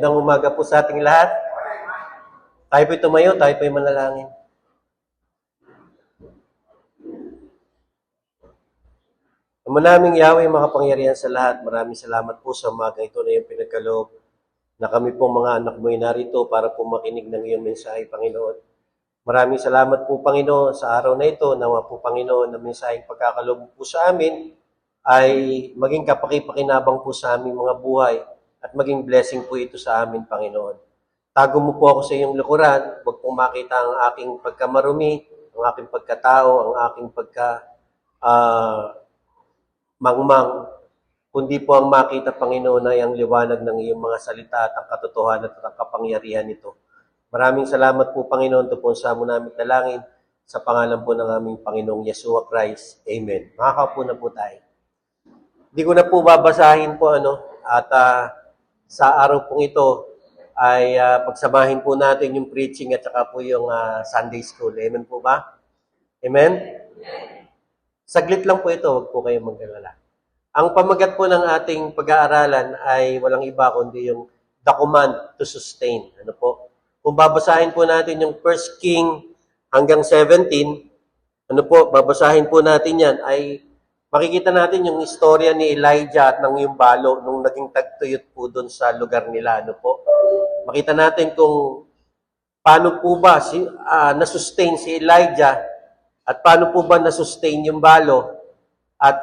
Magandang umaga po sa ating lahat. Tayo po'y tumayo, tayo po'y manalangin. Ama naming Yahweh, makapangyarihan sa lahat, maraming salamat po sa umaga ito na yung pinagkaloob na kami po mga anak mo'y narito para po makinig ng iyong mensahe, Panginoon. Maraming salamat po, Panginoon, sa araw na ito. Nawa po, Panginoon, na mensaheng pagkakaloob po sa amin ay maging kapakipakinabang po sa aming mga buhay at maging blessing po ito sa amin, Panginoon. Tago mo po ako sa iyong likuran, huwag pong makita ang aking pagkamarumi, ang aking pagkatao, ang aking mangmang, kundi po ang makita, Panginoon, ay ang liwanag ng iyong mga salita at ang katotohanan at ang kapangyarihan nito. Maraming salamat po, Panginoon. Ito po ang samo namin dalangin sa pangalan po ng aming Panginoong Yeshua Christ. Amen. Makakaupo na po tayo. Hindi ko na po babasahin po at sa araw pong ito ay pagsamahin po natin yung preaching at saka po yung Sunday School. Amen po ba? Amen? Saglit lang po ito, huwag po kayong mag-alala. Ang pamagat po ng ating pag-aaralan ay walang iba kundi yung the command to sustain. Ano po? Kung babasahin po natin yung 1 King hanggang 17, ano po, babasahin po natin yan, ay makikita natin yung istorya ni Elijah at ng yung balo nung naging tagtuyot po doon sa lugar nila. Ano po? Makita natin kung paano po ba na-sustain si Elijah at paano po ba na-sustain yung balo at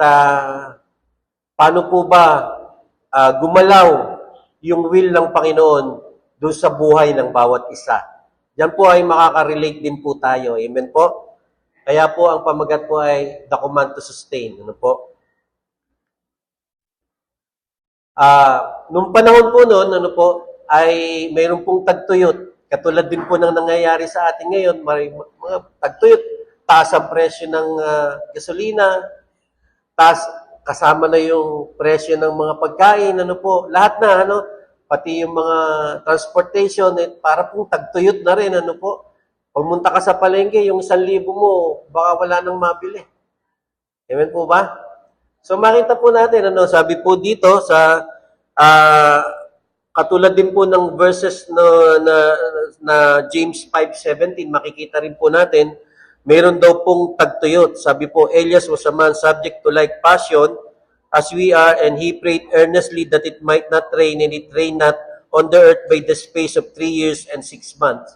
paano po ba gumalaw yung will ng Panginoon doon sa buhay ng bawat isa. Diyan po ay makaka-relate din po tayo. Amen po? Kaya po ang pamagat po ay the command to sustain. Ano po? Nung panahon po noon, ano po, ay mayroon pong tagtuyot. Katulad din po ng nangyayari sa atin ngayon, mga tagtuyot, taas ang presyo ng gasolina, taas kasama na yung presyo ng mga pagkain, ano po, lahat na, pati yung mga transportation, para pong tagtuyot na rin, ano po. Pumunta ka sa palengke, yung 1,000 mo, baka wala nang mabili. Amen po ba? So makita po natin, sabi po dito sa katulad din po ng verses na James 5:17, makikita rin po natin, meron daw pong tagtuyot. Sabi po, Elias was a man subject to like passion as we are, and he prayed earnestly that it might not rain, and it rained not on the earth by the space of 3 years and 6 months.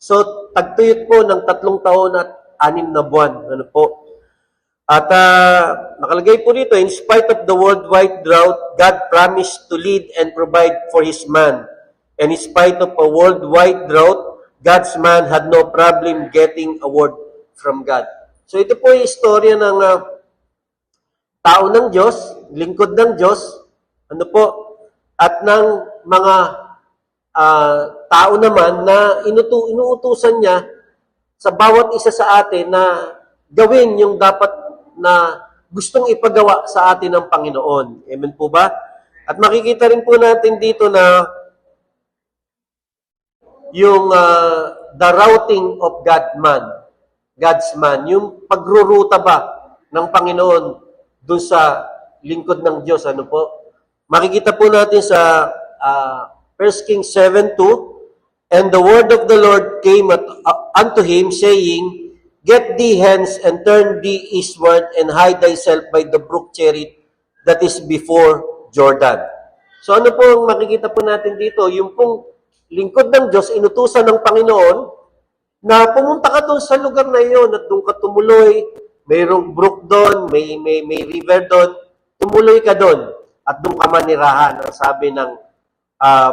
So, tagtuyot po ng 3 taon at 6 na buwan. Ano po? At nakalagay po dito, in spite of the worldwide drought, God promised to lead and provide for His man. And in spite of a worldwide drought, God's man had no problem getting a word from God. So, ito po yung istorya ng tao ng Diyos, lingkod ng Diyos, ano po, at ng mga tao naman na inuutusan niya sa bawat isa sa atin na gawin yung dapat na gustong ipagawa sa atin ng Panginoon. Amen po ba? At makikita rin po natin dito na yung the routing of God's man, yung pagruruta ba ng Panginoon dun sa lingkod ng Diyos, ano po? Makikita po natin sa 1 Kings 7:2, and the word of the Lord came unto him, saying, Get thee hence, and turn thee eastward, and hide thyself by the brook Cherith that is before Jordan. So ano po ang makikita po natin dito? Yung pong lingkod ng Diyos, inutusan ng Panginoon, na pumunta ka doon sa lugar na iyon, at doon ka tumuloy, mayroong brook doon, may river doon, tumuloy ka doon, at doon ka manirahan, ang sabi ng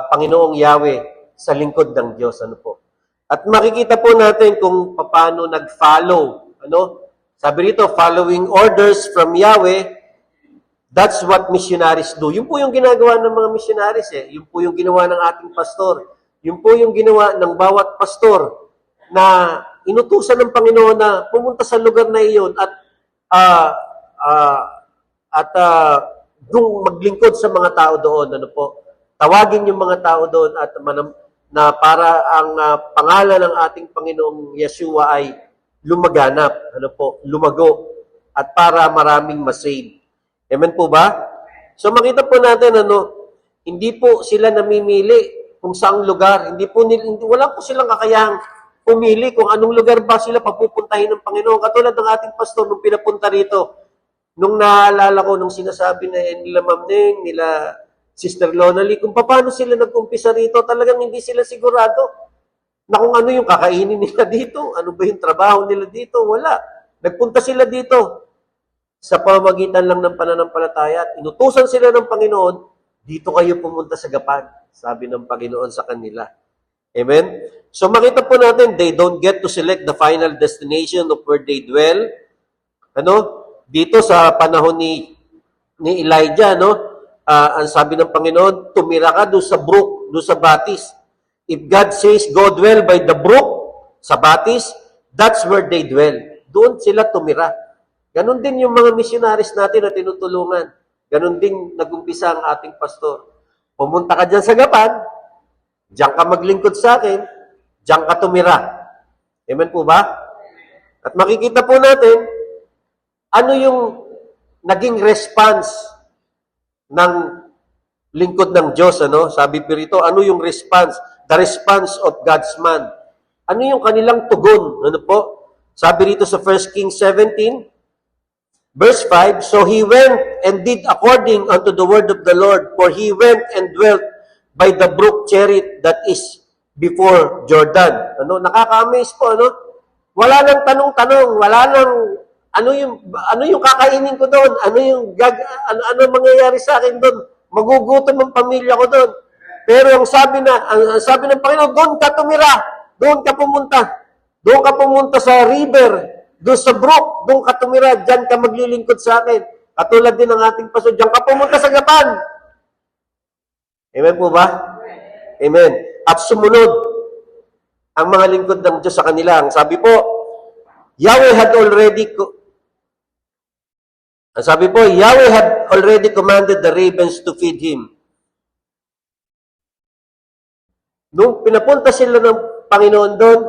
Panginoong Yahweh sa lingkod ng Diyos. Ano po? At makikita po natin kung paano nag-follow. Sabi rito, following orders from Yahweh, that's what missionaries do. Yun po yung ginagawa ng mga missionaries. Yun po yung ginawa ng ating pastor. Yun po yung ginawa ng bawat pastor na inutusan ng Panginoon na pumunta sa lugar na iyon at doon maglingkod sa mga tao doon. Ano po? Tawagin yung mga tao doon at na para ang pangalan ng ating Panginoong Yeshua ay lumaganap, lumago, at para maraming masave. Amen po ba? So makita po natin, hindi po sila namimili kung saang lugar. Wala po silang kakayahang pumili kung anong lugar ba sila papupuntahin ng Panginoon. Katulad ng ating pastor nung pinapunta rito, nung naalala ko, nung sinasabi na nila Ma'am Ning, nila Sister Lonali, kung paano sila nag-umpisa rito, talagang hindi sila sigurado na kung ano yung kakainin nila dito, ano ba yung trabaho nila dito, wala. Nagpunta sila dito sa pamamagitan lang ng pananampalataya at inutusan sila ng Panginoon, dito kayo pumunta sa Gapan, sabi ng Panginoon sa kanila. Amen? So makita po natin, they don't get to select the final destination of where they dwell. Dito sa panahon ni Elijah, ang sabi ng Panginoon, tumira ka doon sa brook, doon sa batis. If God says, go dwell by the brook, sa batis, that's where they dwell. Doon sila tumira. Ganon din yung mga missionaries natin na tinutulungan. Ganon din nag-umpisa ang ating pastor. Pumunta ka dyan sa Gapan, diyan ka maglingkod sa akin, diyan ka tumira. Amen po ba? At makikita po natin, ano yung naging response ng lingkod ng Diyos, Sabi po rito, ano yung response? The response of God's man. Ano yung kanilang tugon? Sabi rito sa 1 Kings 17, verse 5, so he went and did according unto the word of the Lord, for he went and dwelt by the brook Cherith that is before Jordan. Nakaka-amaze po, Wala nang tanong-tanong, wala nang ano yung kakainin ko doon? Ano mangyayari sa akin doon? Magugutom ang pamilya ko doon. Pero ang sabi ng Panginoon, doon ka tumira, doon ka pumunta. Doon ka pumunta sa river, doon sa brook, doon ka tumira, diyan ka maglilingkod sa akin. Katulad din ng ating pastor, diyan ka pumunta sa Gapan. Amen po ba? Amen. At sumunod ang mga lingkod ng Diyos sa kanila. Ang sabi po, Yahweh had already commanded the ravens to feed him. Nung pinapunta sila ng Panginoon doon,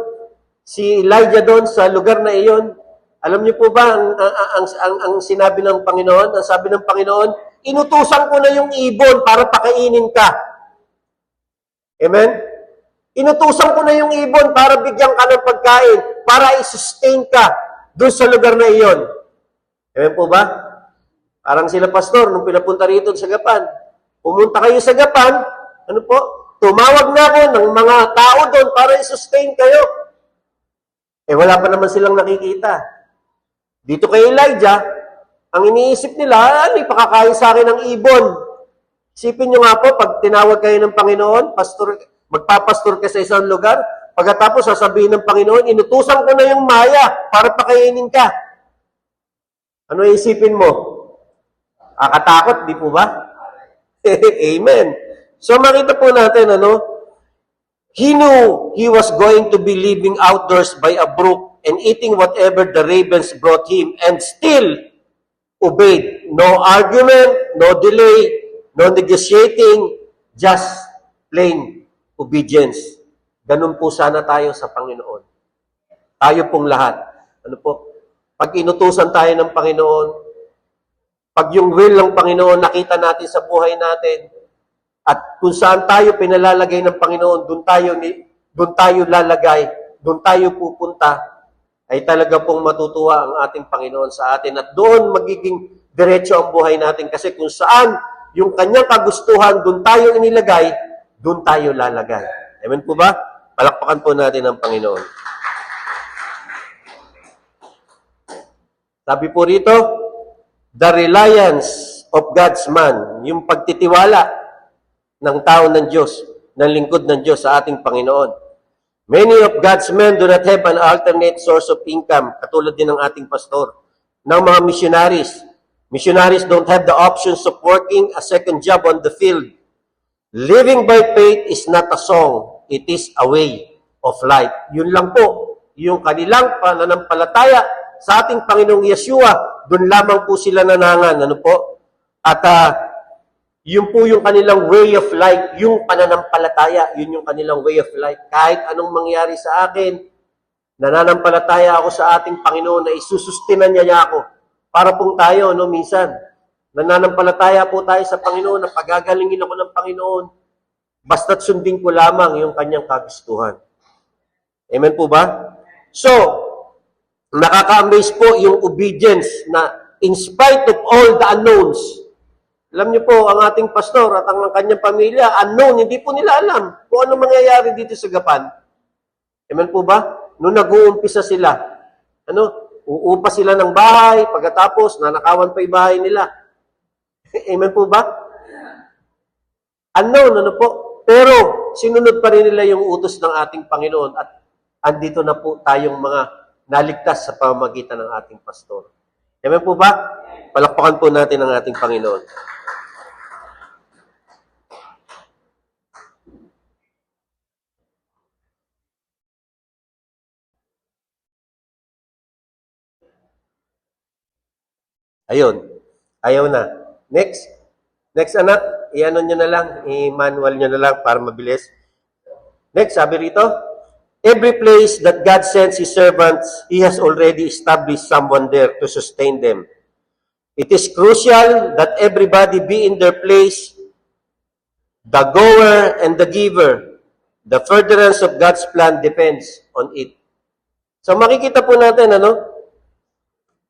si Elijah doon sa lugar na iyon, alam niyo po ba ang sinabi ng Panginoon? Ang sabi ng Panginoon, inutusan ko na yung ibon para pakainin ka. Amen? Inutusan ko na yung ibon para bigyan ka ng pagkain, para i-sustain ka doon sa lugar na iyon. Amen po ba? Parang sila pastor, nung pinapunta rito sa Gapan, pumunta kayo sa Gapan, tumawag na ako ng mga tao doon para i-sustain kayo. Wala pa naman silang nakikita. Dito kay Elijah, ang iniisip nila, ipakakain sa akin ng ibon. Isipin nyo nga po, pag tinawag kayo ng Panginoon, magpapastor ka sa isang lugar, pagkatapos sasabihin ng Panginoon, inutusan ko na yung maya para pakainin ka. Ano isipin mo? Akatakot, di po ba? Amen. So makita po natin, he knew he was going to be living outdoors by a brook and eating whatever the ravens brought him and still obeyed. No argument, no delay, no negotiating, just plain obedience. Ganun po sana tayo sa Panginoon. Tayo pong lahat. Pag inutusan tayo ng Panginoon, pag yung will ng Panginoon nakita natin sa buhay natin, at kung saan tayo pinalalagay ng Panginoon, doon tayo lalagay, doon tayo pupunta, ay talaga pong matutuwa ang ating Panginoon sa atin. At doon magiging diretso ang buhay natin. Kasi kung saan yung kanyang kagustuhan, doon tayo inilagay, doon tayo lalagay. Amen po ba? Palakpakan po natin ang Panginoon. Sabi po rito, the reliance of God's man, yung pagtitiwala ng tao ng Diyos, ng lingkod ng Diyos sa ating Panginoon. Many of God's men do not have an alternate source of income, katulad din ng ating pastor, ng mga missionaries. Missionaries don't have the options of working a second job on the field. Living by faith is not a song, it is a way of life. Yun lang po, yung kanilang pananampalataya sa ating Panginoong Yeshua, doon lamang po sila nanangan. At yun po yung kanilang way of life, yung pananampalataya, yun yung kanilang way of life. Kahit anong mangyari sa akin, nananampalataya ako sa ating Panginoon na isusustinan niya ako. Para pong tayo, minsan, nananampalataya po tayo sa Panginoon na pagagalingin ako ng Panginoon. basta't sundin ko lamang yung kanyang kagustuhan. Amen po ba? So, nakaka-amaze po yung obedience na in spite of all the unknowns. Alam niyo po, ang ating pastor at ang kanyang pamilya, unknown, hindi po nila alam kung ano mangyayari dito sa Gapan. Amen po ba? Noong nag-uumpisa sila, uupa sila ng bahay, pagkatapos, nanakawan pa yung bahay nila. Amen po ba? Unknown, po? Pero, sinunod pa rin nila yung utos ng ating Panginoon at andito na po tayong mga naligtas sa pamamagitan ng ating pastor. Amen po ba? Palakpakan po natin ang ating Panginoon. Ayun. Ayaw na. Next. Next, anak. I-ano nyo na lang. I-manual nyo na lang para mabilis. Next, sabi rito. Every place that God sends His servants, He has already established someone there to sustain them. It is crucial that everybody be in their place, the goer and the giver. The furtherance of God's plan depends on it. So makikita po natin,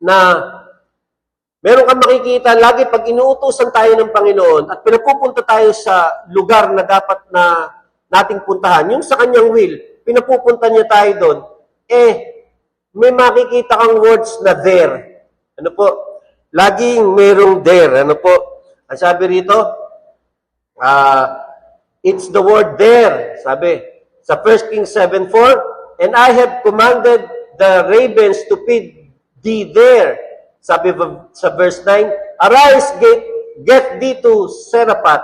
na meron kang makikita, lagi pag inuutosan tayo ng Panginoon at pinapupunta tayo sa lugar na dapat na nating puntahan, yung sa kanyang will, pinapupunta niya tayo doon, may makikita kang words na there. Ano po? Laging merong there. Ano po? Ang sabi rito, it's the word there. Sabi, sa 1 Kings 7:4, and I have commanded the ravens to feed thee there. Sabi sa verse 9, arise, get thee to Seraphat,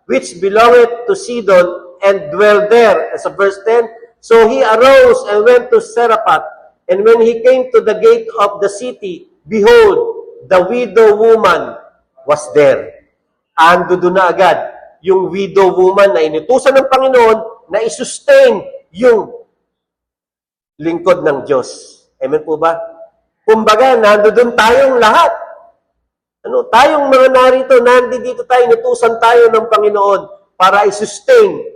which belongeth to Sidon, and dwell there. Sa verse 10, so he arose and went to Seraphat, and when he came to the gate of the city, behold, the widow woman was there. Ando doon na agad yung widow woman na inutusan ng Panginoon na isustain yung lingkod ng Diyos. Amen po ba? Kumbaga, nandoon tayong lahat. Tayong mga narito, nandito tayo, inutusan tayo ng Panginoon para i-sustain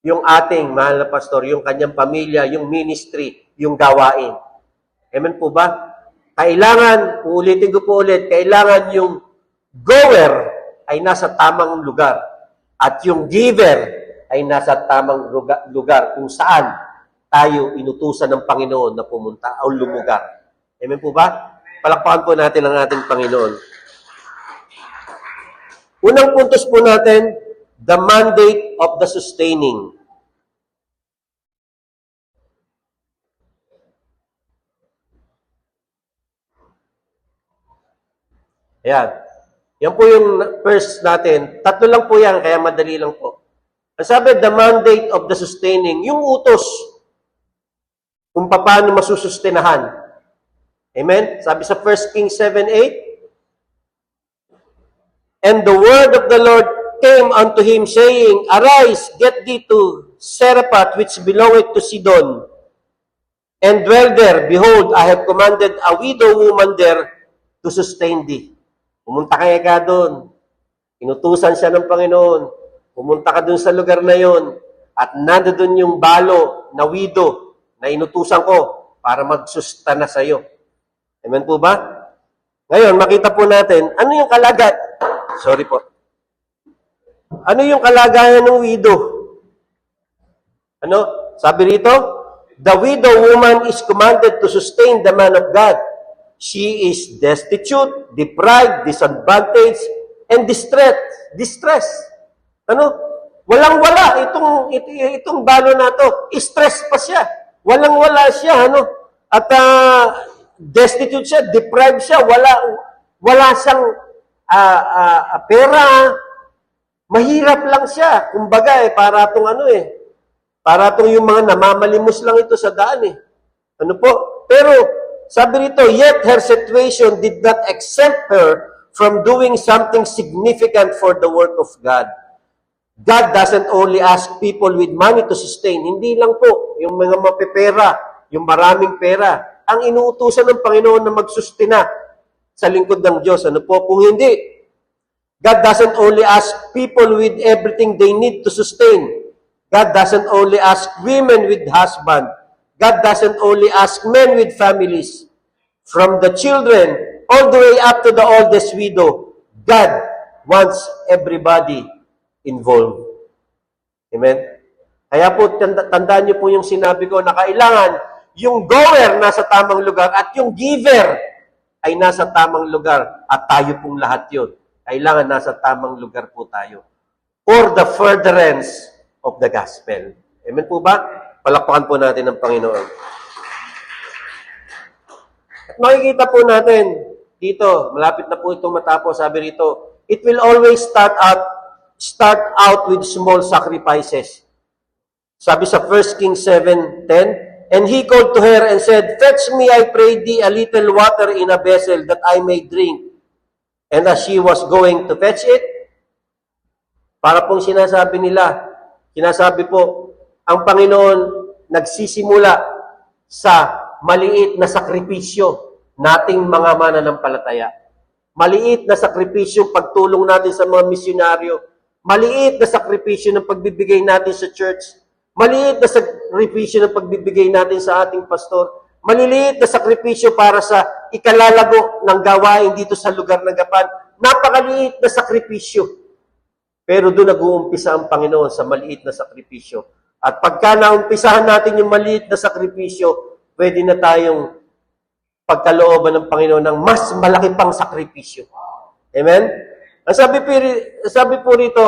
yung ating mahal na pastor, yung kanyang pamilya, yung ministry, yung gawain. Amen po ba? Kailangan, uulitin ko po ulit, kailangan yung goer ay nasa tamang lugar at yung giver ay nasa tamang lugar kung saan tayo inutusan ng Panginoon na pumunta o lumugar. Amen po ba? Palakpakan po natin ang ating Panginoon. Unang puntos po natin, the mandate of the sustaining. Ayan. Yan po yung first natin. Tatlo lang po yan, kaya madali lang po. Ang sabi, the mandate of the sustaining, yung utos kung paano masusustinahan. Amen? Sabi sa 1 Kings 7:8, and the word of the Lord came unto him, saying, arise, get thee to Seraphat, which belongeth to Sidon, and dwell there. Behold, I have commanded a widow woman there to sustain thee. Pumunta kaya ka doon. Inutusan siya ng Panginoon. Pumunta ka doon sa lugar na yon at nandoon yung balo na widow na inutusan ko para magsustana sa iyo. Amen po ba? Ngayon, makita po natin, ano yung kalagayan? Sorry po. Ano yung kalagayan ng widow? Sabi rito, the widow woman is commanded to sustain the man of God. She is destitute, deprived, disadvantaged, and distressed. Walang-wala itong balo na to. Stress pa siya. Walang-wala siya, At destitute siya, deprived siya, wala siyang pera. Mahirap lang siya. Kumbaga, para itong yung mga namamalimos lang ito sa daan, Pero, sabi rito, yet her situation did not exempt her from doing something significant for the work of God. God doesn't only ask people with money to sustain. Hindi lang po yung mga mapepera, yung maraming pera. Ang inuutusan ng Panginoon na magsustina sa lingkod ng Diyos. Kung hindi, God doesn't only ask people with everything they need to sustain. God doesn't only ask women with husband. God doesn't only ask men with families. From the children all the way up to the oldest widow, God wants everybody involved. Amen? Kaya po, tandaan niyo po yung sinabi ko na kailangan yung goer nasa tamang lugar at yung giver ay nasa tamang lugar at tayo pong lahat yun. Kailangan nasa tamang lugar po tayo for the furtherance of the gospel. Amen po ba? Palakpakan po natin ang Panginoon. At makikita po natin dito, malapit na po itong matapos, sabi rito, it will always start out with small sacrifices. Sabi sa 1 Kings 7:10, and he called to her and said, fetch me, I pray thee, a little water in a vessel that I may drink. And as she was going to fetch it, para pong sinasabi po, ang Panginoon nagsisimula sa maliit na sakripisyo nating mga mananampalataya. Maliit na sakripisyo pagtulong natin sa mga misyonaryo. Maliit na sakripisyo ng pagbibigay natin sa church. Maliit na sakripisyo ng pagbibigay natin sa ating pastor. Maliliit na sakripisyo para sa ikalalago ng gawain dito sa lugar ng Gapan. Napakaliit na sakripisyo. Pero doon nag-uumpisa ang Panginoon sa maliit na sakripisyo. At pagka naumpisahan natin yung maliit na sakripisyo, pwede na tayong pagkalooban ng Panginoon ng mas malaki pang sakripisyo. Amen? Ang sabi po rito,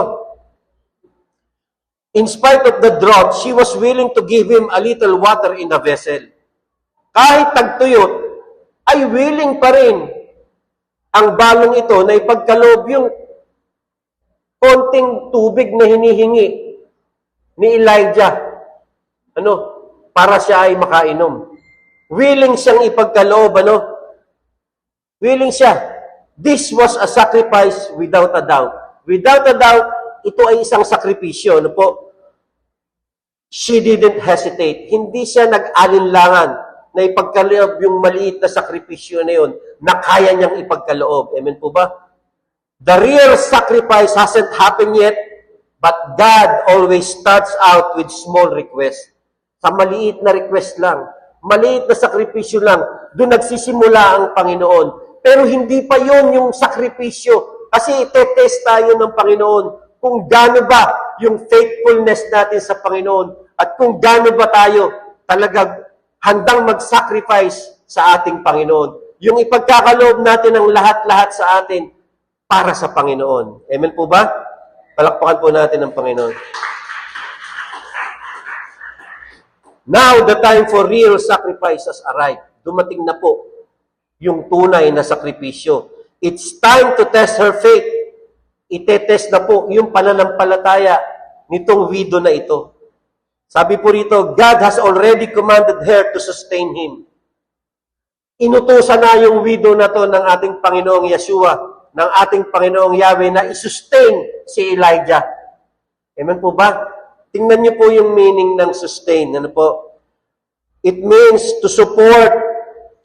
in spite of the drought, she was willing to give him a little water in a vessel. Kahit tagtuyot, ay willing pa rin ang balong ito na ipagkaloob yung konting tubig na hinihingi ni Elijah. Para siya ay makainom. Willing siyang ipagkaloob, Willing siya. This was a sacrifice without a doubt. Without a doubt, ito ay isang sakripisyo. She didn't hesitate. Hindi siya nag-alinlangan na ipagkaloob yung maliit na sakripisyo na yun na kaya niyang ipagkaloob. Amen po ba? The real sacrifice hasn't happened yet, but God always starts out with small requests. Sa maliit na request lang, maliit na sakripisyo lang, doon nagsisimula ang Panginoon. Pero hindi pa yun yung sakripisyo. Kasi ite-test tayo ng Panginoon kung gaano ba yung faithfulness natin sa Panginoon at kung gaano ba tayo talagang handang mag-sacrifice sa ating Panginoon. Yung ipagkakaloob natin ang lahat-lahat sa atin para sa Panginoon. Amen po ba? Palakpakan po natin ang Panginoon. Now, the time for real sacrifice has arrived. Dumating na po yung tunay na sakripisyo. It's time to test her faith. Itetest na po yung pananampalataya nitong widow na ito. Sabi po rito, God has already commanded her to sustain him. Inutusan na yung widow na to ng ating Panginoong Yeshua, ng ating Panginoong Yahweh na isustain si Elijah. Amen po ba? Tingnan niyo po yung meaning ng sustain. Ano po? It means to support,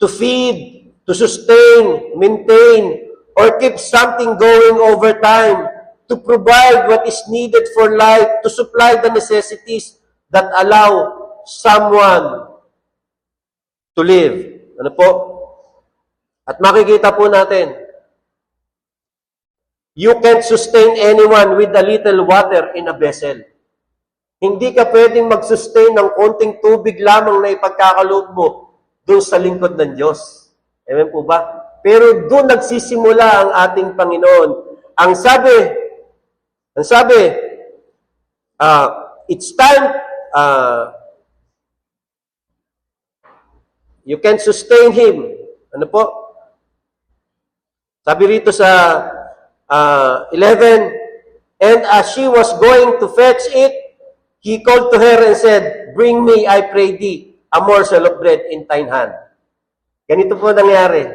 to feed, to sustain, maintain, or keep something going over time, to provide what is needed for life, to supply the necessities that allow someone to live. Ano po? At makikita po natin, you can't sustain anyone with a little water in a vessel. Hindi ka pwedeng mag-sustain ng konting tubig lamang na ipagkakaloob mo doon sa lingkod ng Diyos. Amen po ba? Pero doon nagsisimula ang ating Panginoon. Ang sabi, it's time, you can sustain him. Ano po? Sabi rito sa 11, and as she was going to fetch it, he called to her and said, bring me, I pray thee, a morsel of bread in thine hand. Ganito po nangyari.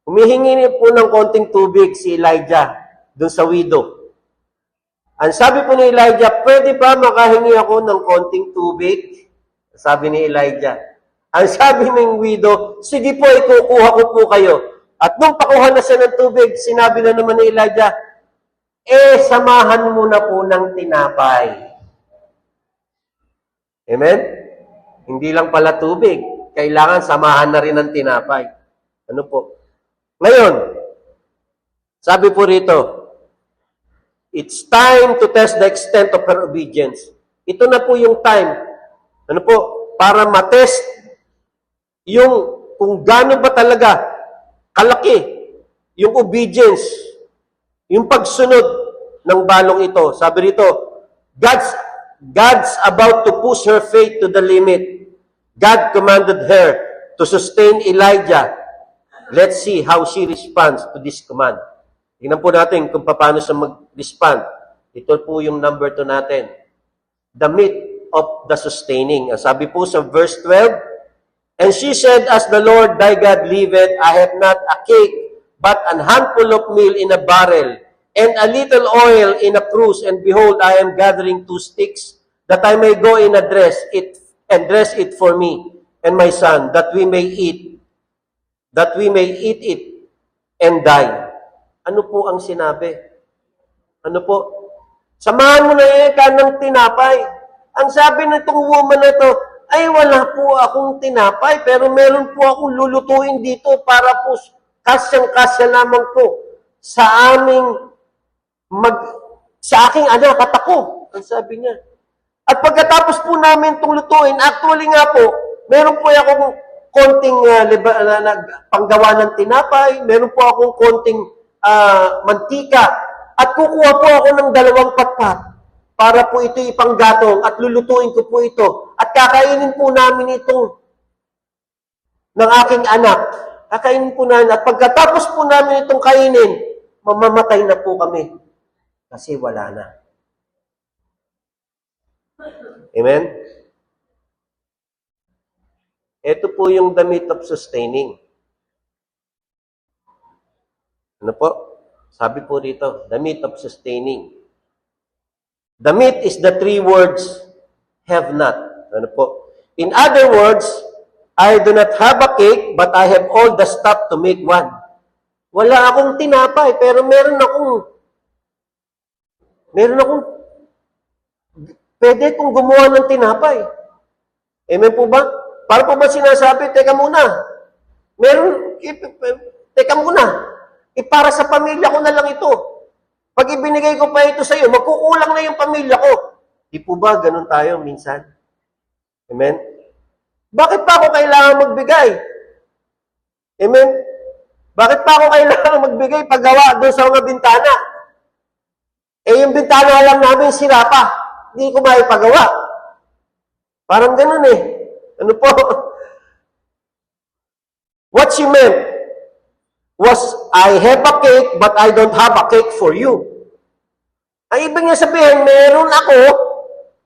Humihingi po ng konting tubig si Elijah doon sa widow. Ang sabi po ni Elijah, pwede ba makahingi ako ng konting tubig? Sabi ni Elijah. Ang sabi ng widow, sige po, ikukuha ko po kayo. At nung pakuha na siya ng tubig, sinabi na naman ni Elijah, samahan mo na po ng tinapay. Amen? Hindi lang pala tubig. Kailangan samahan na rin ng tinapay. Ano po? Ngayon, sabi po rito, it's time to test the extent of her obedience. Ito na po yung time. Ano po? Para matest yung kung gaano ba talaga kalaki yung obedience, yung pagsunod ng balong ito. Sabi rito, God's about to push her faith to the limit. God commanded her to sustain Elijah. Let's see how she responds to this command. Tingnan po natin kung paano siya mag-respond. Ito po yung number 2 natin. The meat of the sustaining. Sabi po sa verse 12, and she said, as the Lord thy God liveth, I have not a cake, but an handful of meal in a barrel, and a little oil in a cruse, and behold, I am gathering 2 sticks, that I may go in and dress it for me and my son, that we may eat it and die. Ano po ang sinabi? Ano po? Samahan mo na yan ng tinapay. Ang sabi nitong woman na ito, ay wala po akong tinapay, pero meron po akong lulutuin dito para po kasyang-kasya lamang po sa aking anak at ako. Ang sabi niya. At pagkatapos po namin itong lutuin, actually nga po, meron po akong konting panggawa ng tinapay, meron po akong konting mantika, at kukuha po ako ng 2 patpat para po ito ipanggatong at lulutuin ko po ito. At kakainin po namin itong ng aking anak. Kakainin po namin. At pagkatapos po namin itong kainin, mamamatay na po kami. Kasi wala na. Amen? Ito po yung the meat of sustaining. Ano po? Sabi po dito, the meat of sustaining. The meat is the 3 words, have not. Ano po? In other words, I do not have a cake, but I have all the stuff to make one. Wala akong tinapay, pero meron akong pwede kong gumawa ng tinapay. Amen po ba? Para po ba sinasabi, teka muna, teka muna, para sa pamilya ko na lang ito. Pag ibinigay ko pa ito sa iyo, magkukulang na yung pamilya ko. Di po ba ganun tayo minsan? Amen? Bakit pa ako kailangan magbigay? Amen? Bakit pa ako kailangan magbigay paggawa doon sa mga bintana? Yung bintana lang namin sira pa. Hindi ko maipagawa. Parang ganun eh. Ano po? What she meant was, I have a cake, but I don't have a cake for you. Ang ibig niya sabihin, meron ako,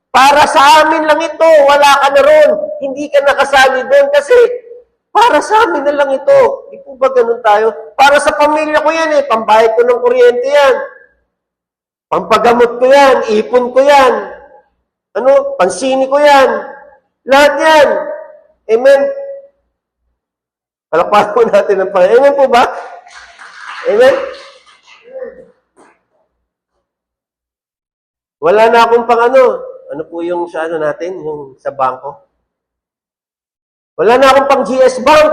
para sa amin lang ito, wala ka na ron. Hindi ka nakasali doon kasi, para sa amin na lang ito. Di po ba ganun tayo? Para sa pamilya ko yan eh, pambayad ko ng kuryente yan. Pampagamot ko yan, ipon ko yan. Pansini ko yan. Lahat yan. Amen? Palakpakan po natin ng Panginoon. Amen po ba? Amen? Wala na akong ano po yung sa natin, yung sa bangko? Wala na akong pang GS Bank.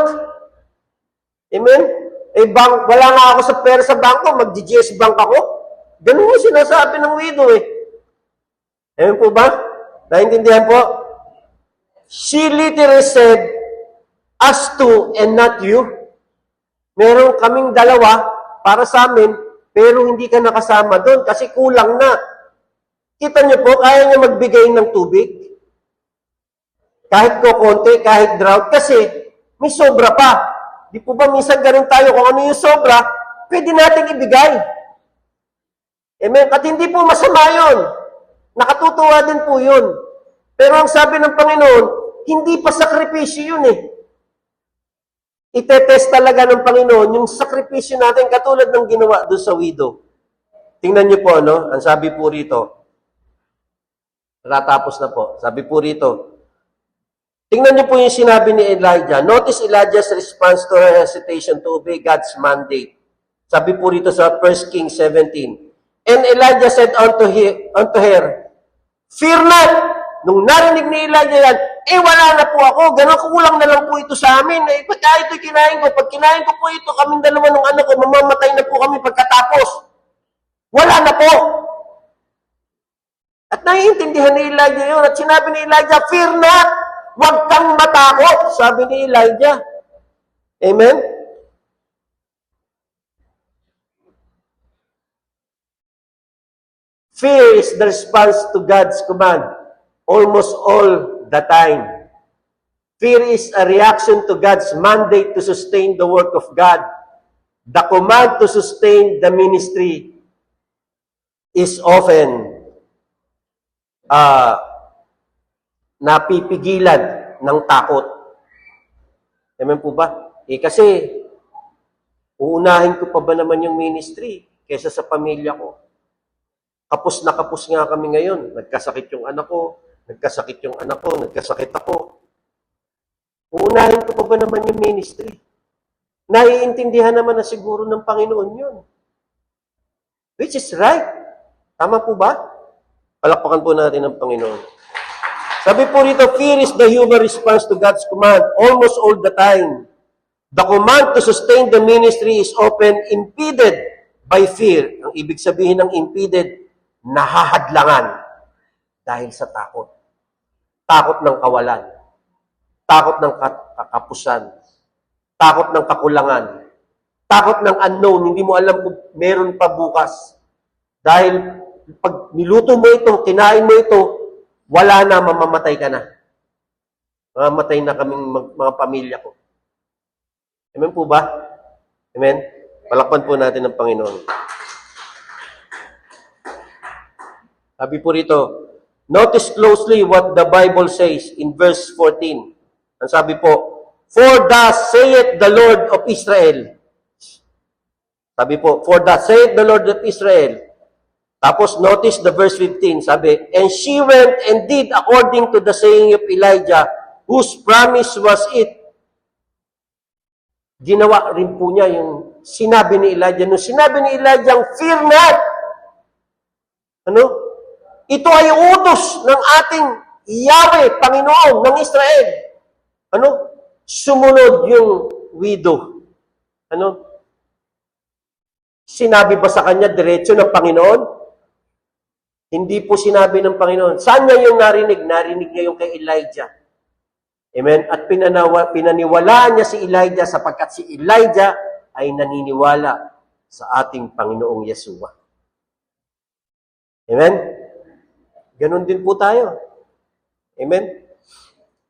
Amen? Wala na ako sa pera sa bangko, mag-GS Bank ako. Ganun yung sinasabi ng widow eh. Amen po ba? Naintindihan po? She literally said, us two and not you. Meron kaming 2 para sa amin, pero hindi ka nakasama doon kasi kulang na. Kita niyo po, kaya niya magbigay ng tubig. Kahit konti, kahit drought, kasi may sobra pa. Di po ba minsan ganun tayo, kung ano yung sobra, pwede natin ibigay. Amen? At hindi po masama yun. Nakatutuwa din po yun. Pero ang sabi ng Panginoon, hindi pa sakripisyo yun eh. Itetest talaga ng Panginoon yung sakripisyo natin katulad ng ginawa doon sa widow. Tingnan niyo po, ang sabi po rito, natapos na po, sabi po rito, tingnan niyo po yung sinabi ni Elijah. Notice Elijah's response to her hesitation to obey God's mandate. Sabi po rito sa 1 Kings 17, And Elijah said unto her, Fear not! Nung narinig ni Elijah yan, wala na po ako, ganun kulang na lang po ito sa amin. Pagka ito'y kinain ko, pag kinain ko po ito, kaming dalawa ng anak ko, mamamatay na po kami pagkatapos. Wala na po. At naiintindihan ni Elijah yun, at sinabi ni Elijah, Fear not! Huwag kang matakot, sabi ni Elijah. Amen? Fear is the response to God's command almost all the time. Fear is a reaction to God's mandate to sustain the work of God. The command to sustain the ministry is often napipigilan ng takot. Amen po ba? Kasi uunahin ko pa ba naman yung ministry kaysa sa pamilya ko? Kapos na kapos nga kami ngayon. Nagkasakit yung anak ko, nagkasakit ako. Uunahin ko pa ba naman yung ministry? Naiintindihan naman na siguro ng Panginoon yun. Which is right. Tama po ba? Palakpakan po natin ang Panginoon. Sabi po rito, fear is the human response to God's command almost all the time. The command to sustain the ministry is often impeded by fear. Ang ibig sabihin ng impeded, nahahadlangan dahil sa takot. Takot ng kawalan. Takot ng kakapusan. Takot ng kakulangan. Takot ng unknown. Hindi mo alam kung meron pa bukas. Dahil pag niluto mo ito, kinain mo ito, wala na, mamamatay ka na. Mamamatay na kaming mga pamilya ko. Amen po ba? Amen? Palakpan po natin ang Panginoon. Sabi po rito, notice closely what the Bible says in verse 14. Ang sabi po, For thus saith the Lord of Israel. Sabi po, For thus saith the Lord of Israel. Tapos notice the verse 15. Sabi, And she went and did according to the saying of Elijah, whose promise was it. Ginawa rin po niya yung sinabi ni Elijah. Nung sinabi ni Elijah, Fear not! Ano? Ito ay utos ng ating Yahweh, Panginoon ng Israel. Ano? Sumunod yung widow. Ano? Sinabi ba sa kanya diretso ng Panginoon? Hindi po sinabi ng Panginoon. Saan niya yung narinig? Narinig niya yung kay Elijah. Amen? At pinaniwalaan niya si Elijah sapagkat si Elijah ay naniniwala sa ating Panginoong Yeshua. Amen? Ganon din po tayo. Amen?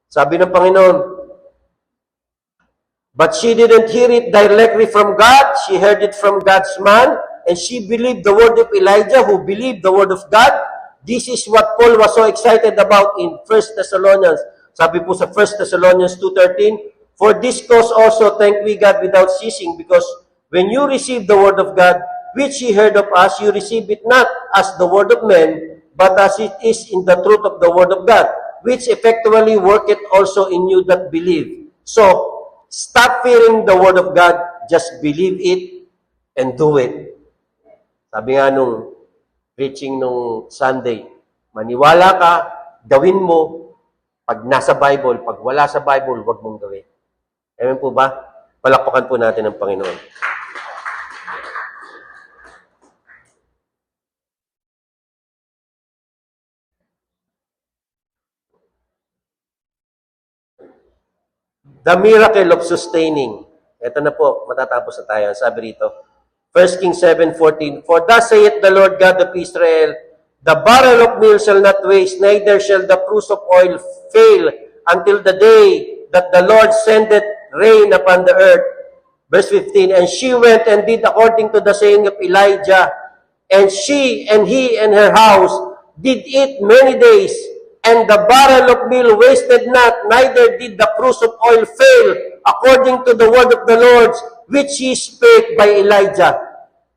Sabi ng Panginoon, But she didn't hear it directly from God. She heard it from God's man. And she believed the word of Elijah, who believed the word of God. This is what Paul was so excited about in 1 Thessalonians. Sabi po sa 1 Thessalonians 2:13, For this cause also thank we God without ceasing, because when you receive the word of God, which ye heard of us, you receive it not as the word of men, but as it is in the truth of the word of God, which effectually worketh also in you that believe. So, stop fearing the word of God, just believe it and do it. Sabi nga nung preaching nung Sunday, maniwala ka, gawin mo, pag nasa Bible, pag wala sa Bible, huwag mong gawin. Amen po ba? Palakpakan po natin ang Panginoon. The miracle of sustaining. Ito na po, matatapos na tayo. Sabi rito, 1 Kings 7:14, For thus saith the Lord God of Israel, The barrel of meal shall not waste, neither shall the cruse of oil fail, until the day that the Lord sendeth rain upon the earth. Verse 15, And she went and did according to the saying of Elijah, and she and he and her house did eat many days, and the barrel of meal wasted not, neither did the cruse of oil fail, according to the word of the Lord, which he spake by Elijah.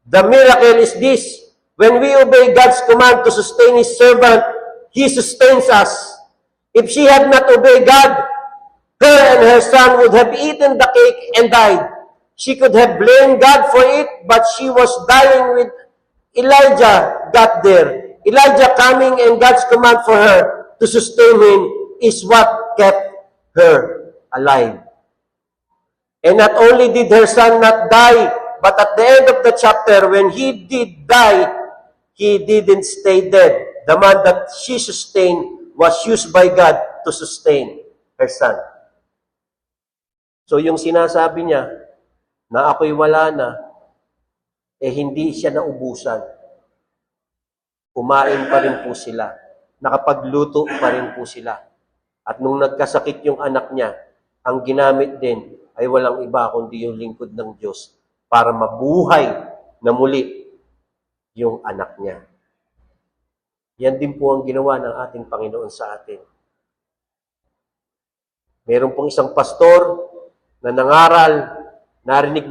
The miracle is this: when we obey God's command to sustain his servant, he sustains us. If she had not obeyed God, her and her son would have eaten the cake and died. She could have blamed God for it, but she was dying with Elijah got there. Elijah coming and God's command for her to sustain him is what kept her alive. And not only did her son not die, but at the end of the chapter, when he did die, he didn't stay dead. The man that she sustained was used by God to sustain her son. So yung sinasabi niya na ako'y wala na, hindi siya naubusan. Kumain pa rin po sila. Nakapagluto pa rin po sila. At nung nagkasakit yung anak niya, ang ginamit din ay walang iba kundi yung lingkod ng Diyos para mabuhay na muli yung anak niya. Yan din po ang ginawa ng ating Panginoon sa atin. Meron pong isang pastor na nangaral, narinig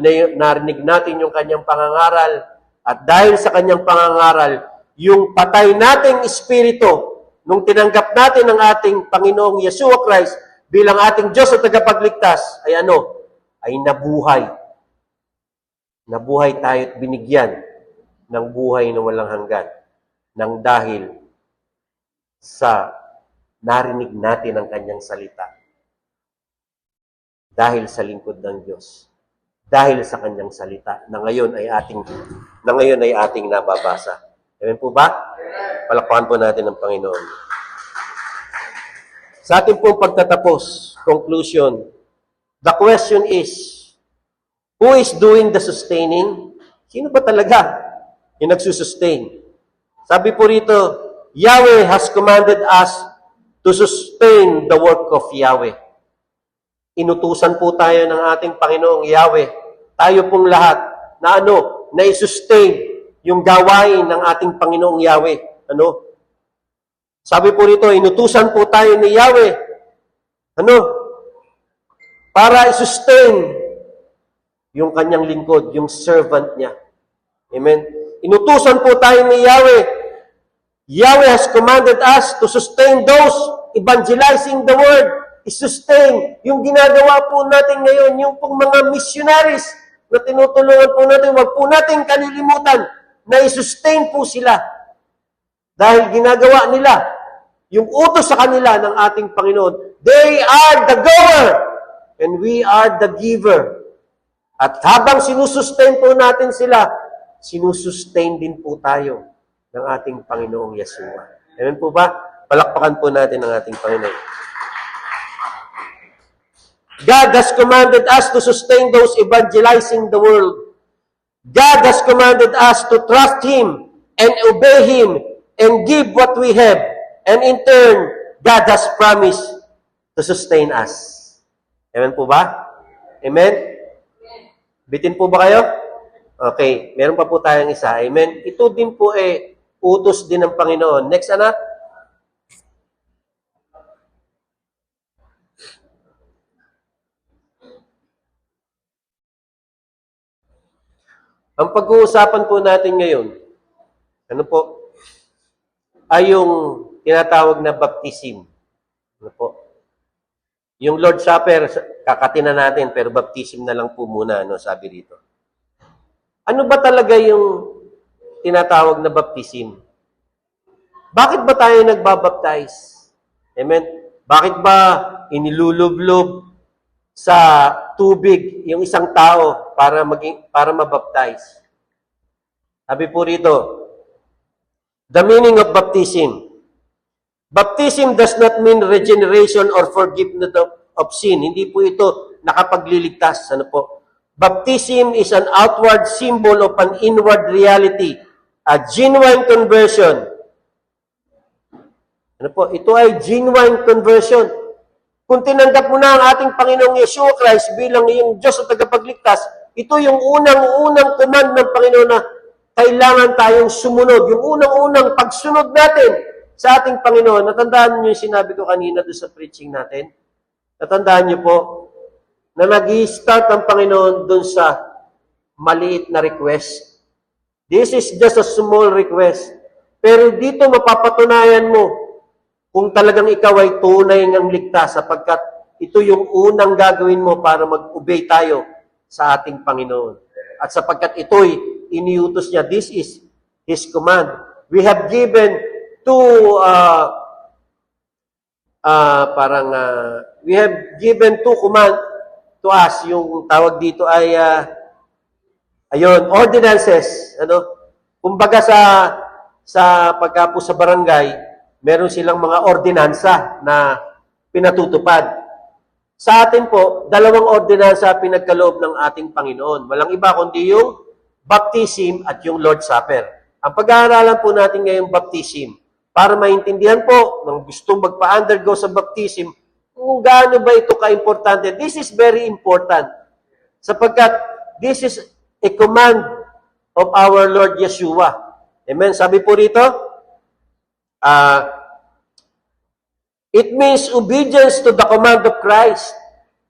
natin yung kanyang pangangaral, at dahil sa kanyang pangangaral, yung patay nating espiritu, nung tinanggap natin ang ating Panginoong Yeshua Christ bilang ating Diyos at tagapagligtas, ay ay nabuhay. Nabuhay tayo at binigyan ng buhay na walang hanggan nang dahil sa narinig natin ang kanyang salita. Dahil sa lingkod ng Diyos. Dahil sa kanyang salita na ngayon ay ating nababasa. Amen po ba? Palakpakan po natin ang Panginoon. Sa ating pong pagtatapos, conclusion, the question is, who is doing the sustaining? Sino ba talaga yung nagsusustain? Sabi po rito, Yahweh has commanded us to sustain the work of Yahweh. Inutusan po tayo ng ating Panginoong Yahweh. Tayo pong lahat na na i-sustain yung gawain ng ating Panginoong Yahweh. Sabi po rito, inutusan po tayo ni Yahweh. Para i-sustain yung kanyang lingkod, yung servant niya. Amen? Inutusan po tayo ni Yahweh. Yahweh has commanded us to sustain those evangelizing the word. I-sustain yung ginagawa po natin ngayon, yung pong mga missionaries na tinutulungan po natin, wag po natin kalilimutan na i-sustain po sila. Dahil ginagawa nila yung utos sa kanila ng ating Panginoon. They are the goer and we are the giver. At habang sinusustain po natin sila, sinusustain din po tayo ng ating Panginoong Yeshua. Amen po ba? Palakpakan po natin ang ating Panginoon. God has commanded us to sustain those evangelizing the world. God has commanded us to trust Him and obey Him and give what we have. And in turn, God has promised to sustain us. Amen po ba? Amen? Bitin po ba kayo? Okay, meron pa po tayong isa. Amen? Ito din po utos din ng Panginoon. Next, anak. Ang pag-uusapan po natin ngayon, ay yung tinatawag na baptism. Yung Lord's Supper, kakatina natin, pero baptism na lang po muna, sabi dito. Ano ba talaga yung tinatawag na baptism? Bakit ba tayo nagbabaptize? Amen? Bakit ba inilulublob sa tubig yung isang tao para mabaptize? Sabi po rito, the meaning of baptism. Baptism does not mean regeneration or forgiveness of sin. Hindi po ito nakapagliligtas. Baptism is an outward symbol of an inward reality, a genuine conversion. Ito ay genuine conversion. Kung tinanggap mo na ang ating Panginoong Yeshua Christ bilang iyong Diyos at tagapagligtas, ito yung unang-unang command ng Panginoon na kailangan tayong sumunod. Yung unang-unang pagsunod natin sa ating Panginoon. Natandaan niyo yung sinabi ko kanina doon sa preaching natin? Natandaan niyo po na nag-i-start ang Panginoon doon sa maliit na request. This is just a small request. Pero dito mapapatunayan mo kung talagang ikaw ay tunay ngang ligtas sapagkat ito yung unang gagawin mo para mag-obey tayo sa ating Panginoon. At sapagkat ito'y iniutos niya, this is His command. We have given two, we have given two command to us. Yung tawag dito ay, ordinances. Kumbaga sa pagka po sa barangay, meron silang mga ordinansa na pinatutupad. Sa atin po, dalawang ordinansa pinagkaloob ng ating Panginoon. Walang iba kundi yung baptism at yung Lord's Supper. Ang pag-aaralan po natin ngayong baptism, para maintindihan po ng gustong magpa-undergo sa baptism, kung gaano ba ito ka-importante. This is very important. Sapagkat this is a command of our Lord Yeshua. Amen? Sabi po rito, it means obedience to the command of Christ.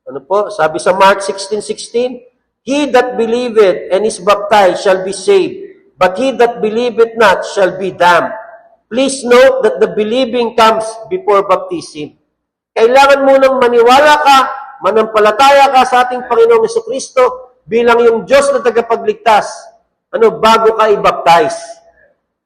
Ano po? Sabi sa Mark 16:16, he that believeth and is baptized shall be saved, but he that believeth not shall be damned. Please note that the believing comes before baptism. Kailangan mo nang maniwala ka, manampalataya ka sa ating Panginoong Jesucristo bilang yung Diyos na tagapagligtas, bago ka i-baptize.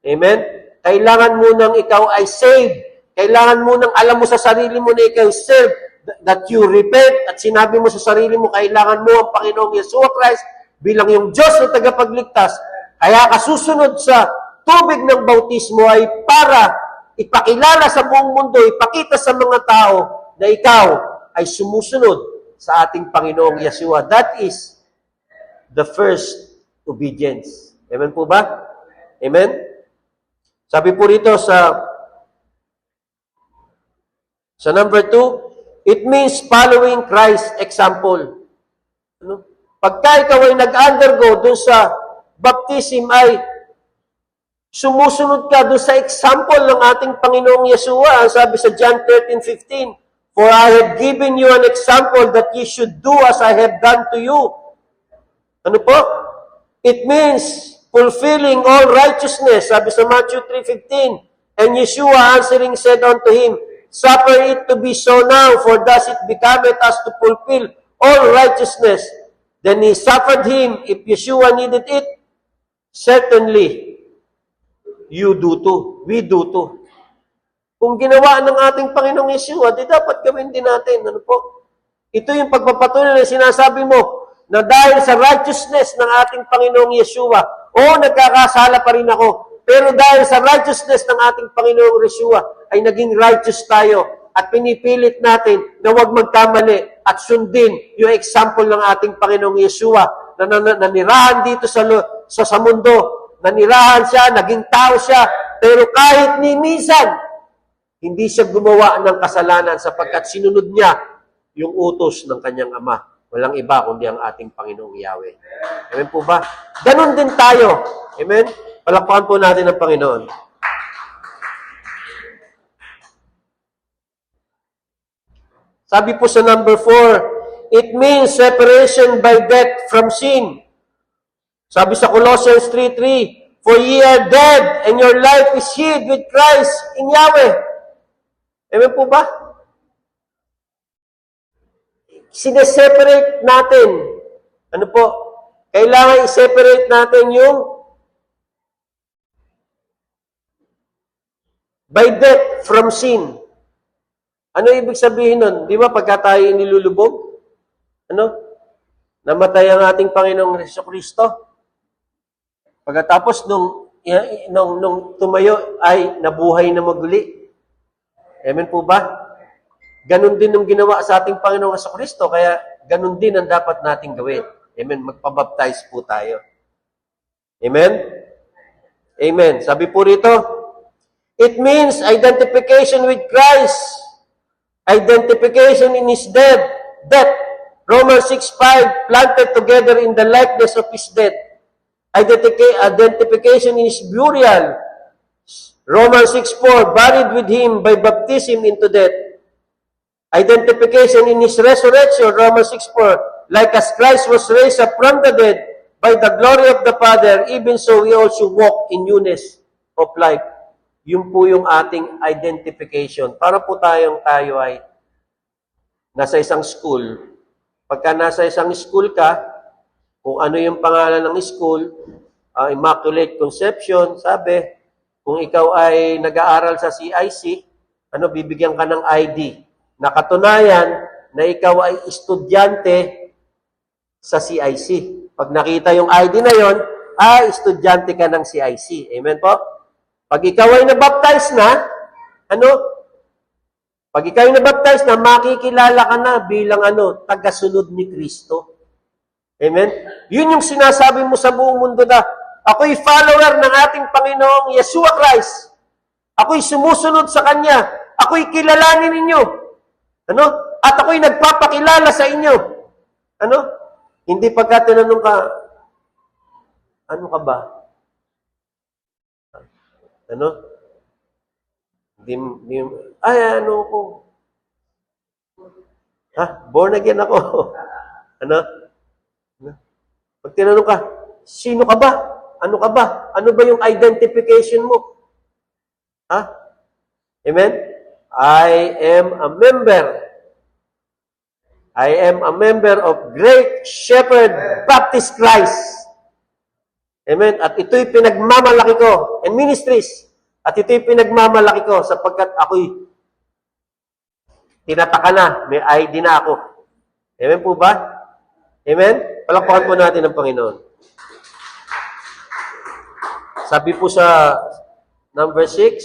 Amen? Kailangan mo nang ikaw ay saved. Kailangan mo nang alam mo sa sarili mo na ikaw is saved, that you repent, at sinabi mo sa sarili mo, kailangan mo ang Panginoong Yeshua Christ bilang yung Diyos na tagapagligtas. Kaya kasusunod sa tubig ng bautismo ay para ipakilala sa buong mundo, ipakita sa mga tao na ikaw ay sumusunod sa ating Panginoong Yeshua. That is the first obedience. Amen po ba? Amen? Sabi po rito sa number 2, it means following Christ's example. Pagka ikaw ay nag-undergo dun sa baptism ay sumusunod ka dun sa example ng ating Panginoong Yeshua. Ang sabi sa John 13:15, for I have given you an example that you should do as I have done to you. Ano po? It means fulfilling all righteousness. Sabi sa Matthew 3:15, and Yeshua answering said unto him, suffer it to be so now, for thus it becometh us to fulfill all righteousness. Then he suffered him. If Yeshua needed it, certainly you do too. We do too. Kung ginawa ng ating Panginoong Yeshua, di dapat gawin din natin. Ano po? Ito yung pagpapatunay na sinasabi mo na dahil sa righteousness ng ating Panginoong Yeshua, nagkakasala pa rin ako. Pero dahil sa righteousness ng ating Panginoong Yeshua, ay naging righteous tayo at pinipilit natin na huwag magkamali at sundin yung example ng ating Panginoong Yeshua na nanirahan dito sa mundo. Nanirahan siya, naging tao siya, pero kahit ni minsan, hindi siya gumawa ng kasalanan sapagkat sinunod niya yung utos ng kanyang ama. Walang iba kundi ang ating Panginoong Yahweh. Amen po ba? Ganon din tayo. Amen? Palakpakan po natin ang Panginoon. Sabi po sa number 4, it means separation by death from sin. Sabi sa Colossians 3:3, for ye are dead, and your life is hid with Christ in Yahweh. Amen po ba? Sineseparate natin. Ano po? Kailangan i-separate natin yung by death from sin. Ano ibig sabihin nun? Di ba pagka tayo nilulubog? Namatay ang ating Panginoong Jesucristo. Pagkatapos nung tumayo ay nabuhay na maguli. Amen po ba? Ganon din ang ginawa sa ating Panginoong Jesucristo, kaya ganon din ang dapat nating gawin. Amen. Magpabaptize po tayo. Amen? Amen. Sabi po rito, it means identification with Christ. Identification in His death. Romans 6:5, planted together in the likeness of His death. Identification in His burial. Romans 6:4, buried with Him by baptism into death. Identification in His resurrection. Romans 6:4, like as Christ was raised up from the dead by the glory of the Father, even so we also walk in newness of life. Yun po yung ating identification. Para po tayo ay nasa isang school. Pagka nasa isang school ka, kung ano yung pangalan ng school, Immaculate Conception, sabi, kung ikaw ay nag-aaral sa CIC, bibigyan ka ng ID. Nakatunayan na ikaw ay estudyante sa CIC. Pag nakita yung ID na yon, estudyante ka ng CIC. Amen po? Pag ikaw ay nabaptize na, pag ikaw ay nabaptize na, makikilala ka na bilang tagasunod ni Kristo. Amen? Yun yung sinasabi mo sa buong mundo na, ako'y follower ng ating Panginoong Yeshua Christ. Ako'y sumusunod sa Kanya. Ako'y kilalanin ninyo. At ako'y nagpapakilala sa inyo. Hindi pagka tinanong ka, ano ka ba? Ko. Born again ako. Pag tinanong ka, sino ka ba? Ano ka ba? Ano ba yung identification mo? Amen? I am a member of Great Shepherd Baptist Christ. Amen? At ito'y pinagmamalaki ko and ministries. At ito'y pinagmamalaki ko sapagkat ako'y tinataka na, may ID na ako. Amen po ba? Amen? Palakpakan po natin ang Panginoon. Sabi po sa number 6,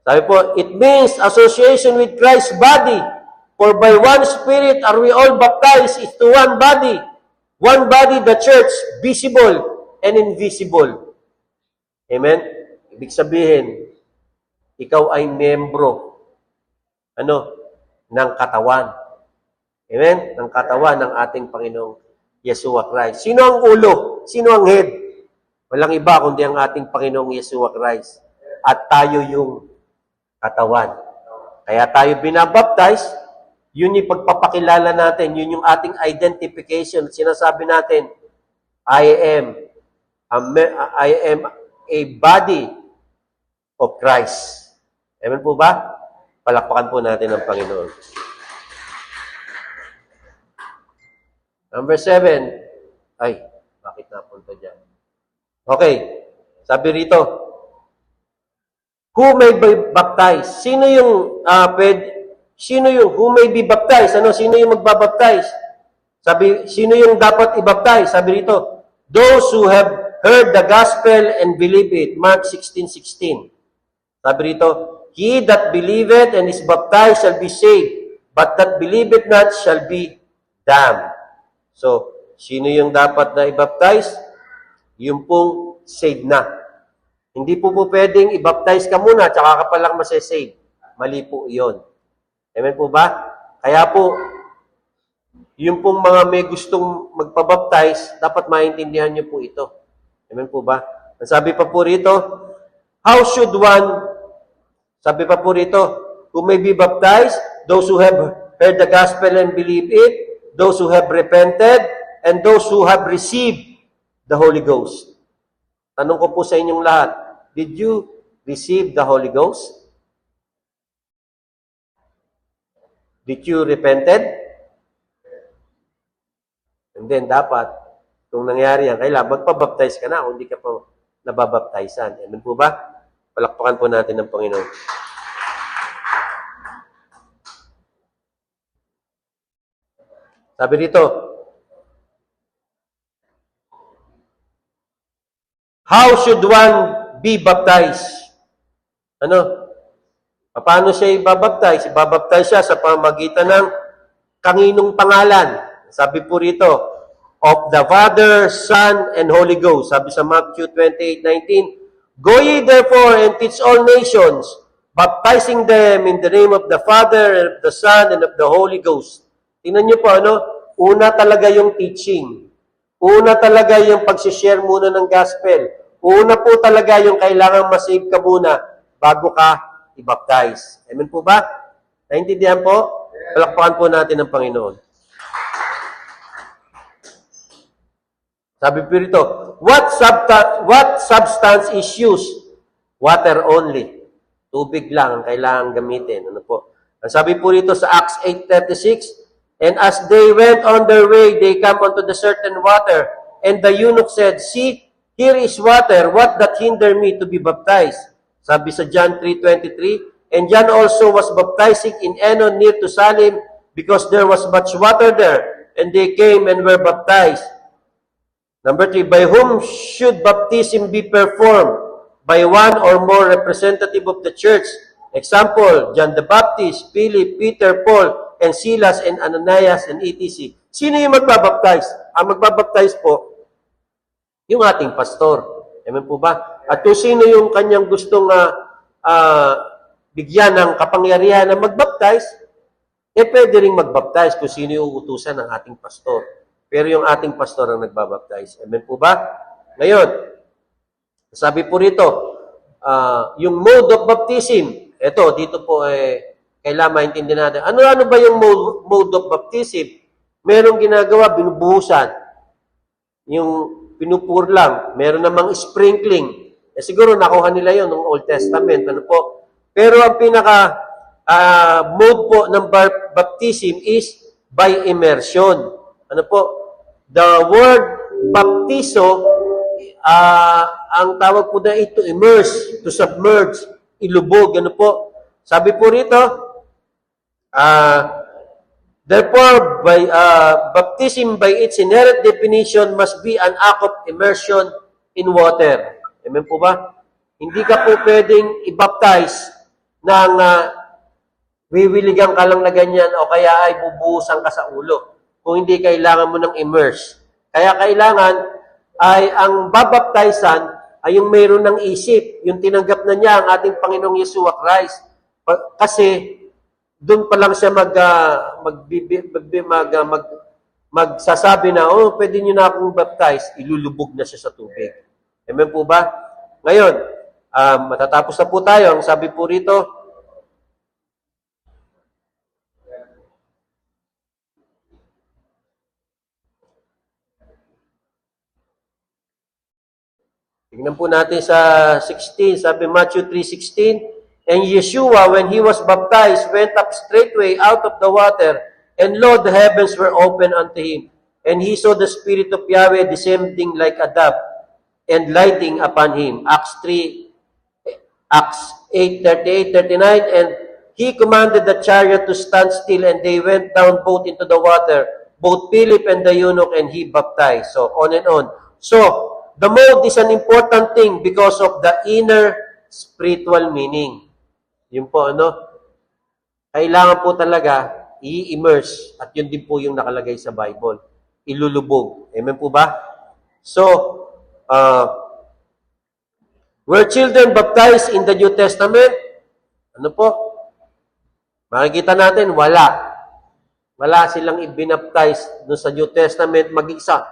sabi po, it means association with Christ's body. For by one Spirit are we all baptized into one body. One body, the church, visible and invisible. Amen? Ibig sabihin, ikaw ay membro ng katawan. Amen? Ng katawan ng ating Panginoong Yeshua Christ. Sino ang ulo? Sino ang head? Walang iba kundi ang ating Panginoong Yeshua Christ. At tayo yung katawan. Kaya tayo binabaptize, yun yung pagpapakilala natin, yun yung ating identification. Sinasabi natin, I am a body of Christ. Amen po ba? Palakpakan po natin ang Panginoon. Number 7. Bakit napunta dyan? Okay. Sabi rito, who may be baptized? Sino yung who may be baptized? Sino yung magbabaptize? Sino yung dapat i-baptize? Sabi rito, those who have heard the gospel and believe it. Mark 16:16. Sabi rito, he that believeth and is baptized shall be saved, but that believeth not shall be damned. So, sino yung dapat na i-baptize? Yung pong saved na. Hindi po pwedeng i-baptize ka muna, tsaka ka palang masasave. Mali po yun. Amen po ba? Kaya po, yung pong mga may gustong magpabaptize, dapat maintindihan nyo po ito. Amen po ba? Ang sabi pa po rito, how should one, sabi pa po rito, who may be baptized, those who have heard the gospel and believe it, those who have repented, and those who have received the Holy Ghost. Tanong ko po sa inyong lahat, did you receive the Holy Ghost? Did you repented? And then dapat, kung nangyari yan, kailangan magpabaptize ka na kung hindi ka pa nababaptizan. Amen po ba? Palakpakan po natin ng Panginoon. Sabi dito, how should one be baptized? Paano siya ibabaptize? Ibabaptize siya sa pamamagitan ng kanginong pangalan. Sabi po rito, of the Father, Son, and Holy Ghost. Sabi sa Matthew 28:19, go ye therefore and teach all nations, baptizing them in the name of the Father, and of the Son, and of the Holy Ghost. Tingnan niyo po, una talaga yung teaching. Una talaga yung pag-share muna ng gospel. Una po talaga yung kailangan masave ka muna bago ka i-baptize. Amen po ba? Naintindihan po? Palakpakan po natin ang Panginoon. Sabi po rito, what substance is used? Water only. Tubig lang ang kailangan gamitin. Ano po? Ang sabi po rito sa Acts 8:36, and as they went on their way, they come unto the certain water, And the eunuch said, "See, here is water. What that hinder me to be baptized?" Sabi sa John 3:23, "And John also was baptizing in Enon near to Salim, because there was much water there. And they came and were baptized." Number 3, by whom should baptism be performed? By one or more representative of the church. Example, John the Baptist, Philip, Peter, Paul, and Silas, and Ananias, and etc. Sino yung magbabaptize? Ang magbabaptize po, yung ating pastor. Amen po ba? At kung sino yung kanyang gustong bigyan ng kapangyarihan na magbaptize, pwede ring magbaptize kung sino yung uutusan ng ating pastor. Pero yung ating pastor ang nagbabaptize. Amen po ba? Ngayon, sabi po rito, yung mode of baptism, dito po kailangan maintindihan natin. Ano ba yung mode of baptism? Merong ginagawa, binubuhusan. Yung pinupur lang. Meron namang sprinkling. Siguro nakuha nila yon ng Old Testament. Ano po? Pero ang pinaka mode po ng baptism is by immersion. Ano po? The word baptizo, ang tawag po na ito, immerse, to submerge, ilubog. Ano po? Sabi po rito, therefore, by baptism by its inherent definition must be an act of immersion in water. Amen po ba? Hindi ka po pwedeng i-baptize ng wiwiligan ka lang na ganyan o kaya ay bubuhusan ka sa ulo. Kung hindi kailangan mo ng immerse. Kaya kailangan ay ang babaptizan ay yung mayroon ng isip, yung tinanggap na niya ang ating Panginoong Yeshua Christ. Kasi doon pa lang siya magsasabi na, pwede nyo na akong baptize, ilulubog na siya sa tubig. Amen po ba? Ngayon, matatapos na po tayo. Ang sabi po rito, tignan po natin sa 16, sabi Matthew 3:16, "And Yeshua, when he was baptized, went up straightway out of the water, and lo, the heavens were opened unto him. And he saw the Spirit of Yahweh descending like a dove, and lighting upon him." Acts 8:38-39, "And he commanded the chariot to stand still, and they went down both into the water, both Philip and the eunuch, and he baptized." So, on and on. So, the mode is an important thing because of the inner spiritual meaning. Yun po, kailangan po talaga i-immerse at yun din po yung nakalagay sa Bible. Ilulubog. Amen po ba? So, were children baptized in the New Testament? Ano po? Makikita natin, wala. Wala silang ibinaptize doon sa New Testament mag-isa.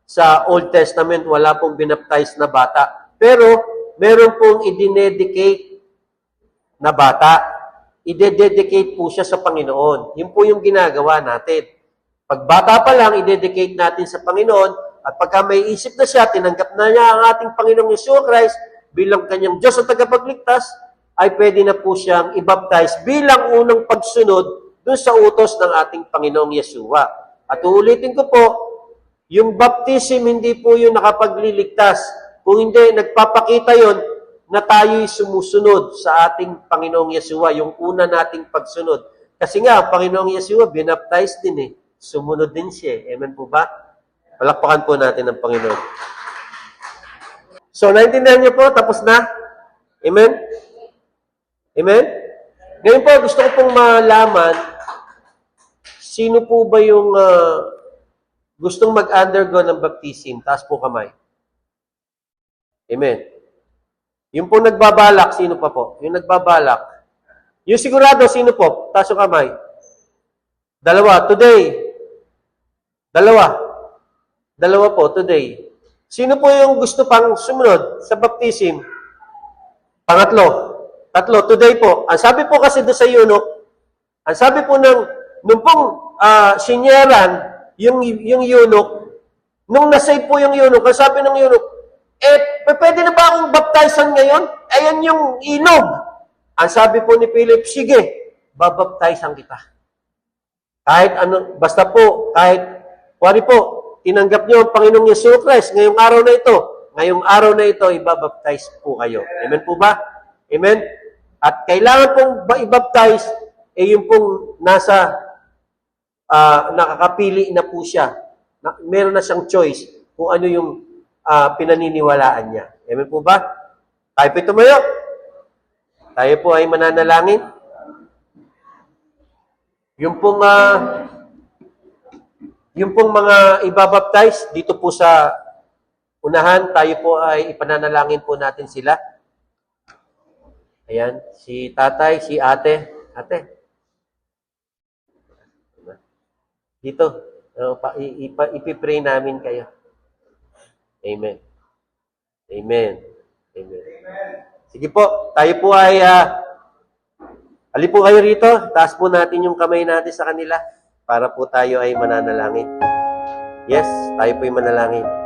Sa Old Testament, wala pong binaptize na bata. Pero, meron pong i-dedicate na bata. I-dedicate po siya sa Panginoon. Yun po yung ginagawa natin. Pag bata pa lang, i-dedicate natin sa Panginoon. At pagka may isip na siya, tinanggap na niya ang ating Panginoong Yeshua Christ bilang kanyang Diyos at tagapagligtas, ay pwede na po siyang i-baptize bilang unang pagsunod dun sa utos ng ating Panginoong Yeshua. At uulitin ko po, yung baptism, hindi po yung nakapagliligtas. Kung hindi, nagpapakita yon na tayo'y sumusunod sa ating Panginoong Yeshua, yung una nating pagsunod. Kasi nga, ang Panginoong Yeshua, binaptize din Sumunod din siya. Amen po ba? Palakpakan po natin ang Panginoon. So, naintindihan niyo po, tapos na? Amen? Amen? Ngayon po, gusto ko pong malaman, sino po ba yung gustong mag-undergo ng baptism? Taas po kamay. Amen. Yung po nagbabalak, sino pa po? Yung nagbabalak. Yung sigurado, sino po? Taas yung kamay. Dalawa, today. Dalawa po, today. Sino po yung gusto pang sumunod sa baptism? Tatlo, today po. Ang sabi po kasi doon sa eunuch, ang sabi po nung pong sinyeran, yung eunuch, nung nasave po yung eunuch, ang sabi ng eunuch, pwede na ba akong baptizan ngayon? Ayan yung inog. Ang sabi po ni Philip, sige, babaptizan kita. Kahit ano, basta po, kahit, wari po, tinanggap nyo ang Panginoong Yesu Christ ngayong araw na ito, ibabaptize po kayo. Amen po ba? Amen? At kailangan pong i-baptize, yung pong nakakapili na po siya. Meron na siyang choice kung ano yung pinaniniwalaan niya. Amen po ba? Tayo po tumayo. Tayo po ay mananalangin. Yung pong mga ibabaptize dito po sa unahan, tayo po ay ipananalangin po natin sila. Ayan, si tatay, si ate. Ate. Dito, ipipray namin kayo. Amen. Amen. Amen. Sige po, tayo po ay ali po kayo rito. Taas po natin yung kamay natin sa kanila para po tayo ay mananalangin. Yes, tayo po ay manalangin.